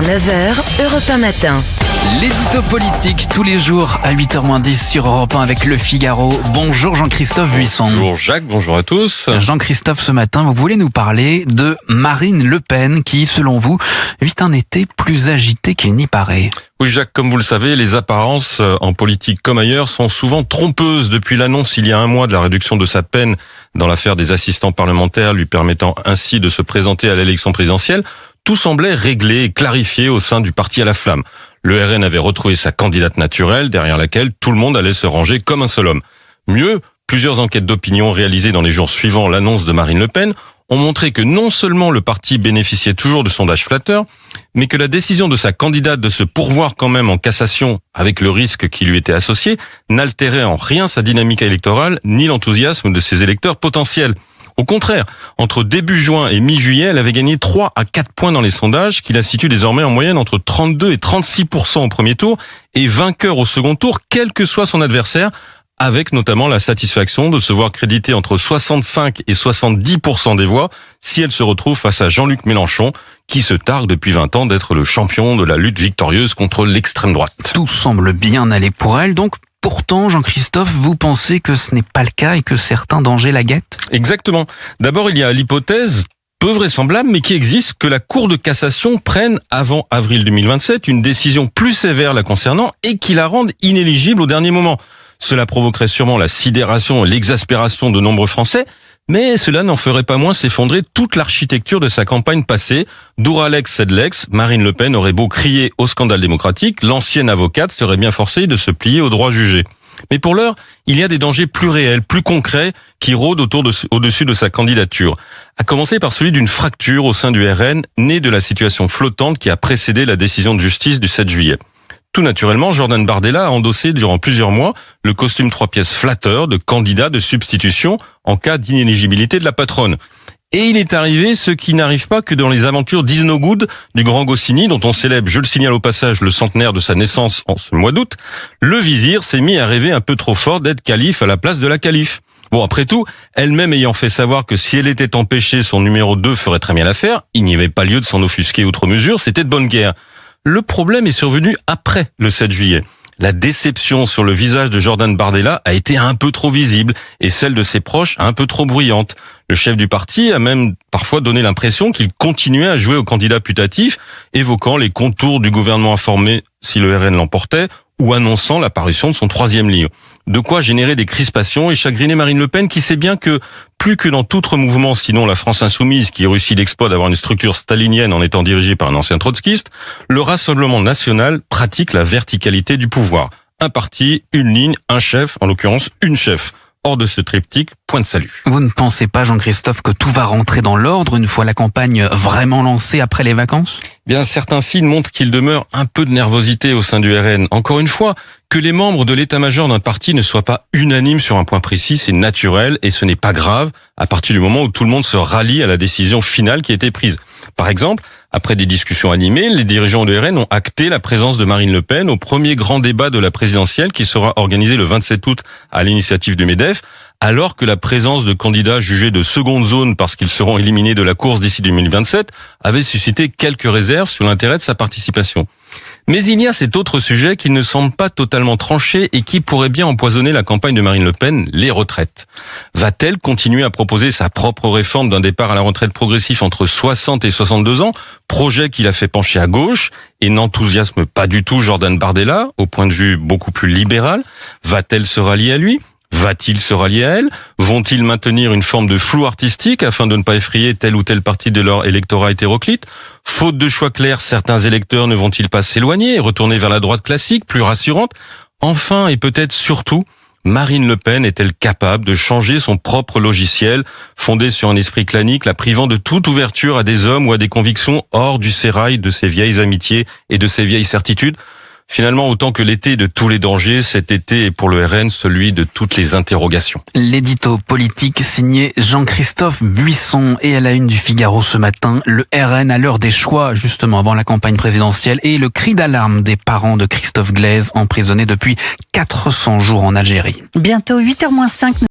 9h, Europe 1 matin. L'édito politique tous les jours à 8h10 sur Europe 1 avec Le Figaro. Bonjour Jean-Christophe Buisson. Bonjour Jacques, bonjour à tous. Jean-Christophe, ce matin, vous voulez nous parler de Marine Le Pen qui, selon vous, vit un été plus agité qu'il n'y paraît. Oui Jacques, comme vous le savez, les apparences en politique comme ailleurs sont souvent trompeuses. Depuis l'annonce il y a un mois de la réduction de sa peine dans l'affaire des assistants parlementaires lui permettant ainsi de se présenter à l'élection présidentielle, tout semblait réglé et clarifié au sein du parti à la flamme. Le RN avait retrouvé sa candidate naturelle derrière laquelle tout le monde allait se ranger comme un seul homme. Mieux, plusieurs enquêtes d'opinion réalisées dans les jours suivant l'annonce de Marine Le Pen ont montré que non seulement le parti bénéficiait toujours de sondages flatteurs, mais que la décision de sa candidate de se pourvoir quand même en cassation avec le risque qui lui était associé n'altérait en rien sa dynamique électorale ni l'enthousiasme de ses électeurs potentiels. Au contraire, entre début juin et mi-juillet, elle avait gagné 3 à 4 points dans les sondages, qui la situent désormais en moyenne entre 32 et 36% au premier tour, et vainqueur au second tour, quel que soit son adversaire, avec notamment la satisfaction de se voir créditer entre 65 et 70% des voix, si elle se retrouve face à Jean-Luc Mélenchon, qui se targue depuis 20 ans d'être le champion de la lutte victorieuse contre l'extrême droite. Tout semble bien aller pour elle, donc pourtant, Jean-Christophe, vous pensez que ce n'est pas le cas et que certains dangers la guettent ? Exactement. D'abord, il y a l'hypothèse peu vraisemblable, mais qui existe, que la Cour de cassation prenne, avant avril 2027, une décision plus sévère la concernant et qui la rende inéligible au dernier moment. Cela provoquerait sûrement la sidération et l'exaspération de nombreux Français, mais cela n'en ferait pas moins s'effondrer toute l'architecture de sa campagne passée. Douralex cède l'ex, Marine Le Pen aurait beau crier au scandale démocratique, l'ancienne avocate serait bien forcée de se plier au droit jugé. Mais pour l'heure, il y a des dangers plus réels, plus concrets, qui rôdent au-dessus de sa candidature. À commencer par celui d'une fracture au sein du RN, née de la situation flottante qui a précédé la décision de justice du 7 juillet. Tout naturellement, Jordan Bardella a endossé durant plusieurs mois le costume 3 pièces flatteur de candidat de substitution en cas d'inéligibilité de la patronne. Et il est arrivé ce qui n'arrive pas que dans les aventures d'Is No Good du grand Goscinny, dont on célèbre, je le signale au passage, le centenaire de sa naissance en ce mois d'août. Le vizir s'est mis à rêver un peu trop fort d'être calife à la place de la calife. Bon, après tout, elle-même ayant fait savoir que si elle était empêchée, son numéro 2 ferait très bien l'affaire, il n'y avait pas lieu de s'en offusquer outre mesure, c'était de bonne guerre. Le problème est survenu après le 7 juillet. La déception sur le visage de Jordan Bardella a été un peu trop visible et celle de ses proches un peu trop bruyante. Le chef du parti a même parfois donné l'impression qu'il continuait à jouer au candidat putatif, évoquant les contours du gouvernement à former si le RN l'emportait ou annonçant l'apparition de son 3e livre. De quoi générer des crispations et chagriner Marine Le Pen qui sait bien que, plus que dans tout autre mouvement, sinon la France insoumise qui réussit l'exploit d'avoir une structure stalinienne en étant dirigée par un ancien trotskiste, le Rassemblement national pratique la verticalité du pouvoir. Un parti, une ligne, un chef, en l'occurrence une chef. Hors de ce triptyque, point de salut. Vous ne pensez pas, Jean-Christophe, que tout va rentrer dans l'ordre une fois la campagne vraiment lancée après les vacances ? Bien, certains signes montrent qu'il demeure un peu de nervosité au sein du RN. Encore une fois, que les membres de l'état-major d'un parti ne soient pas unanimes sur un point précis, c'est naturel et ce n'est pas grave à partir du moment où tout le monde se rallie à la décision finale qui a été prise. Par exemple, après des discussions animées, les dirigeants de RN ont acté la présence de Marine Le Pen au premier grand débat de la présidentielle qui sera organisé le 27 août à l'initiative du MEDEF, alors que la présence de candidats jugés de seconde zone parce qu'ils seront éliminés de la course d'ici 2027 avait suscité quelques réserves sur l'intérêt de sa participation. Mais il y a cet autre sujet qui ne semble pas totalement tranché et qui pourrait bien empoisonner la campagne de Marine Le Pen, les retraites. Va-t-elle continuer à proposer sa propre réforme d'un départ à la retraite progressif entre 60 et 62 ans, projet qui l'a fait pencher à gauche et n'enthousiasme pas du tout Jordan Bardella, au point de vue beaucoup plus libéral? Va-t-elle se rallier à lui ? Va-t-il se rallier à elle ? Vont-ils maintenir une forme de flou artistique afin de ne pas effrayer telle ou telle partie de leur électorat hétéroclite ? Faute de choix clairs, certains électeurs ne vont-ils pas s'éloigner et retourner vers la droite classique, plus rassurante ? Enfin, et peut-être surtout, Marine Le Pen est-elle capable de changer son propre logiciel, fondé sur un esprit clanique, la privant de toute ouverture à des hommes ou à des convictions hors du sérail de ses vieilles amitiés et de ses vieilles certitudes ? Finalement, autant que l'été de tous les dangers, cet été est pour le RN celui de toutes les interrogations. L'édito politique signé Jean-Christophe Buisson et à la une du Figaro ce matin, le RN à l'heure des choix, justement avant la campagne présidentielle, et le cri d'alarme des parents de Christophe Glaise, emprisonné depuis 400 jours en Algérie. Bientôt 8h-5.